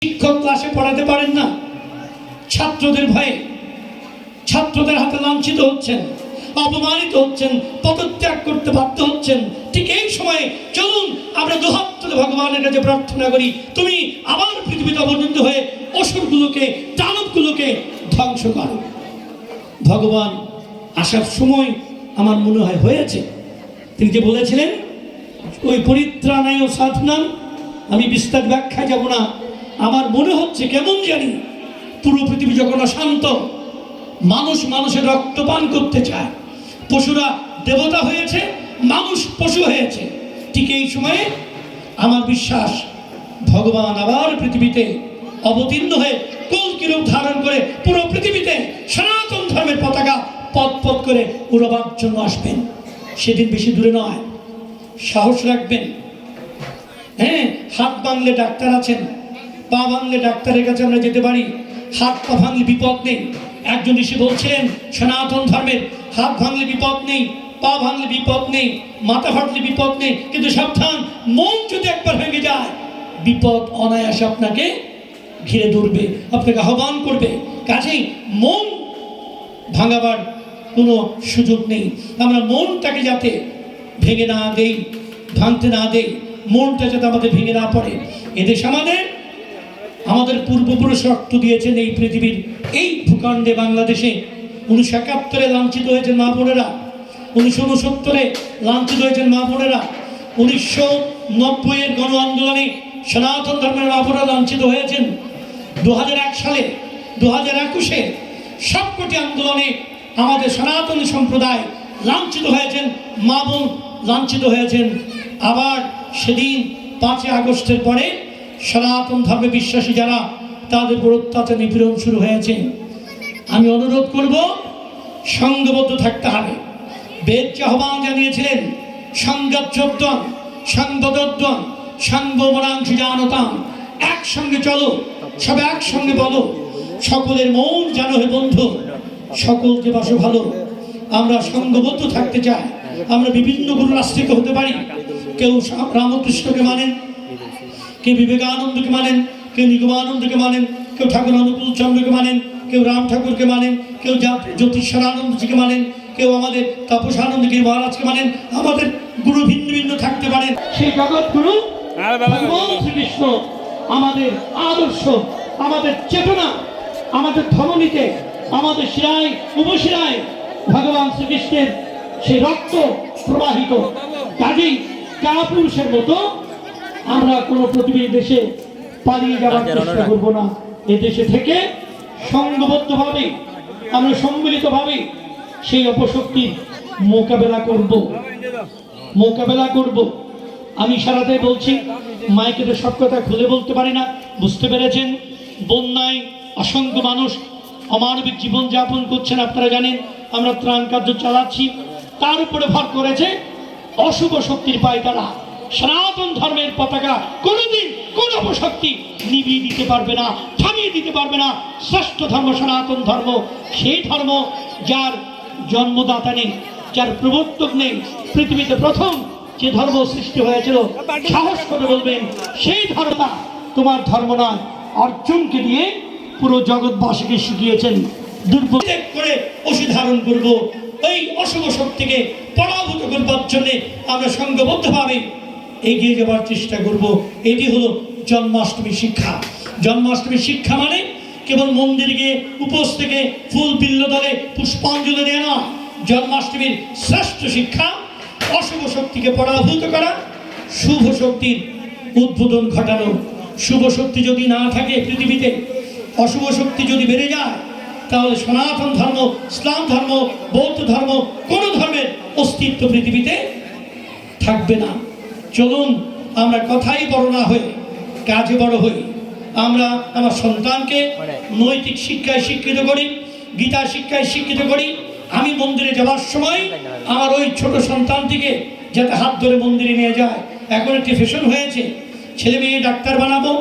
শিক্ষক ক্লাসে পড়াতে পারেন না, ছাত্রদের ভয়ে ছাত্রদের হাতে লাঞ্ছিত হচ্ছেন, অপমানিত হচ্ছেন, পদত্যাগ করতে বাধ্য হচ্ছেন। ঠিক এই সময়ে চলুন আমরা দুহাত তুলে ভগবানের কাছে প্রার্থনা করি, তুমি আবার পৃথিবীতে অবতীর্ণ হয়ে অসুরগুলোকে, দানবগুলোকে ধ্বংস করো। ভগবান আসার সময় আমার মনে হয় হয়েছে। তিনি যে বলেছিলেন ওই পরিত্রাণায় সাধনাম, আমি বিস্তার ব্যাখ্যায় যাব না, আমার মনে হচ্ছে কেমন জানি পুরো পৃথিবী যখন অশান্ত, মানুষ মানুষের রক্তপান করতে চায়, পশুরা দেবতা হয়েছে, মানুষ পশু হয়েছে, ঠিক এই সময়ে আমার বিশ্বাস ভগবান আবার পৃথিবীতে অবতীর্ণ হয়ে কল্কি রূপ ধারণ করে পুরো পৃথিবীতে সনাতন ধর্মের পতাকা পথ পথ করে উড়াবার জন্য আসবেন। সেদিন বেশি দূরে নয়, সাহস রাখবেন। হ্যাঁ, হাত ভাঙলে ডাক্তার আছেন, পা ভাঙলে ডাক্তারের কাছে আমরা যেতে পারি, হাত পা ভাঙলে বিপদ নেই। একজন ঋষি বলছিলেন সনাতন ধর্মের হাত ভাঙলে বিপদ নেই, পা ভাঙলে বিপদ নেই, মাথা ফাটলে বিপদ নেই, কিন্তু সাবধান, মন যদি একবার ভেঙে যায় বিপদ অনায়াসে আপনাকে ঘিরে ধরবে, আপনাকে আহ্বান করবে। কাজেই মন ভাঙাবার কোনো সুযোগ নেই। আমরা মনটাকে যাতে ভেঙে না দেই, ভাঙতে না দেই, মনটা যাতে আমাদের ভেঙে না পড়ে। এদেশ আমাদের পূর্বপুরুষ রক্ত দিয়েছেন এই পৃথিবীর এই ভূখণ্ডে, বাংলাদেশে 1971-এ লাঞ্ছিত হয়েছেন মা বোনেরা, 1969-এ লাঞ্ছিত হয়েছেন মা বোনেরা, 1990-এর গণ আন্দোলনে সনাতন ধর্মের মা বোনেরা লাঞ্ছিত হয়েছেন, 2001 সালে, 2021-এ সবকটি আন্দোলনে আমাদের সনাতনী সম্প্রদায় লাঞ্ছিত হয়েছেন, মা বোন লাঞ্ছিত হয়েছেন। আবার সেদিন 5ই আগস্টের পরে সনাতন ধর্মে বিশ্বাসী যারা, তাদের উপর অত্যাচার নিপীড়ন শুরু হয়েছে। আমি অনুরোধ করব, সংঘবদ্ধ থাকতে হবে। বেদ যে আহ্বান জানিয়েছিলেন, সংঘাতযোদ্ধন সংবদদ্বন সংবমনাংশী জানতাম, একসঙ্গে চলো, সব একসঙ্গে বলো, সকলের মন জানো হে বন্ধু, সকলকে বাসো ভালো। আমরা সংঘবদ্ধ থাকতে চাই। আমরা বিভিন্ন গুরুর আশ্রিত হতে পারি। কেউ রামকৃষ্ণকে মানেন, কেউ বিবেকানন্দকে মানেন, কেউ নিগমানন্দকে মানেন, কেউ ঠাকুর অনুকূল চন্দ্রকে মানেন, কেউ রাম ঠাকুরকে মানেন, কেউ জ্যোতিষানন্দজিকে মানেন, কেউ আমাদের তাপসানন্দকে মহারাজকে মানেন। আমাদের গুরু ভিন্ন ভিন্ন থাকতে পারেন। সেই জগৎ গুরু ভগবান শ্রীকৃষ্ণ আমাদের আদর্শ, আমাদের চেতনা, আমাদের ধমনীতে, আমাদের শিরায় উপশিরায় ভগবান শ্রীকৃষ্ণের সেই রক্ত প্রবাহিত। কাজেই কাপুরুষের মতো আমরা কোনো প্রতিবেশী দেশে পালিয়ে যাওয়ার চেষ্টা করবো না। এ দেশে থেকে সংঘবদ্ধভাবে আমরা সম্মিলিতভাবে সেই অপশক্তির মোকাবেলা করব। আমি সারাতে বলছি, মাইকে তো সব কথা খুলে বলতে পারি না, বুঝতে পেরেছেন। বন্যায় অসংখ্য মানুষ অমানবিক জীবনযাপন করছেন, আপনারা জানেন। আমরা ত্রাণ কার্য চালাচ্ছি, তার উপরে ভর করেছে অশুভ শক্তির পায়তারা। সনাতন ধর্মের পতাকা কোনোদিন কোন অপশক্তি নিভিয়ে দিতে পারবে না, থামিয়ে দিতে পারবে না। শ্রেষ্ঠ ধর্ম সনাতন ধর্ম, সেই ধর্ম যার জন্মদাতা নেই, যার প্রবর্তক নেই। পৃথিবীতে প্রথম যে ধর্ম সৃষ্টি হয়েছিল, সাহস করে বলবেন সেই ধর্ম তোমার ধর্ম নয়। অর্জুনকে দিয়ে পুরো জগৎবাসীকে শিখিয়েছেন, দুর্ভোগ করে ওষুধ ধারণ করব। এই অশুভ শক্তিকে পরাভূত করবার জন্য আমরা সংঘবদ্ধভাবে এগিয়ে যাবার চেষ্টা করব। এটি হলো জন্মাষ্টমী শিক্ষা। জন্মাষ্টমী শিক্ষা মানে কেবল মন্দিরে গিয়ে উপোস থেকে ফুল বিল্লদলে পুষ্পাঞ্জলি দেওয়া নয়। জন্মাষ্টমীর শ্রেষ্ঠ শিক্ষা অশুভ শক্তিকে পরাভূত করা, শুভ শক্তির উদ্বোধন ঘটানো। শুভ শক্তি যদি না থাকে পৃথিবীতে, অশুভ শক্তি যদি বেড়ে যায়, তাহলে সনাতন ধর্ম, ইসলাম ধর্ম, বৌদ্ধ ধর্ম, কোনো ধর্মের অস্তিত্ব পৃথিবীতে থাকবে না। চলুন আমরা কথাই বড় না হয়ে কাজে বড় হই। আমরা আমার সন্তানকে নৈতিক শিক্ষায় শিক্ষিত করি, গীতা শিক্ষায় শিক্ষিত করি। আমি মন্দিরে যাওয়ার সময় আমার ওই ছোট সন্তানটিকে যাতে হাত ধরে মন্দিরে নিয়ে যায়। এখন একটি ফ্যাশন হয়েছে, ছেলে মেয়ে ডাক্তার বানাবো,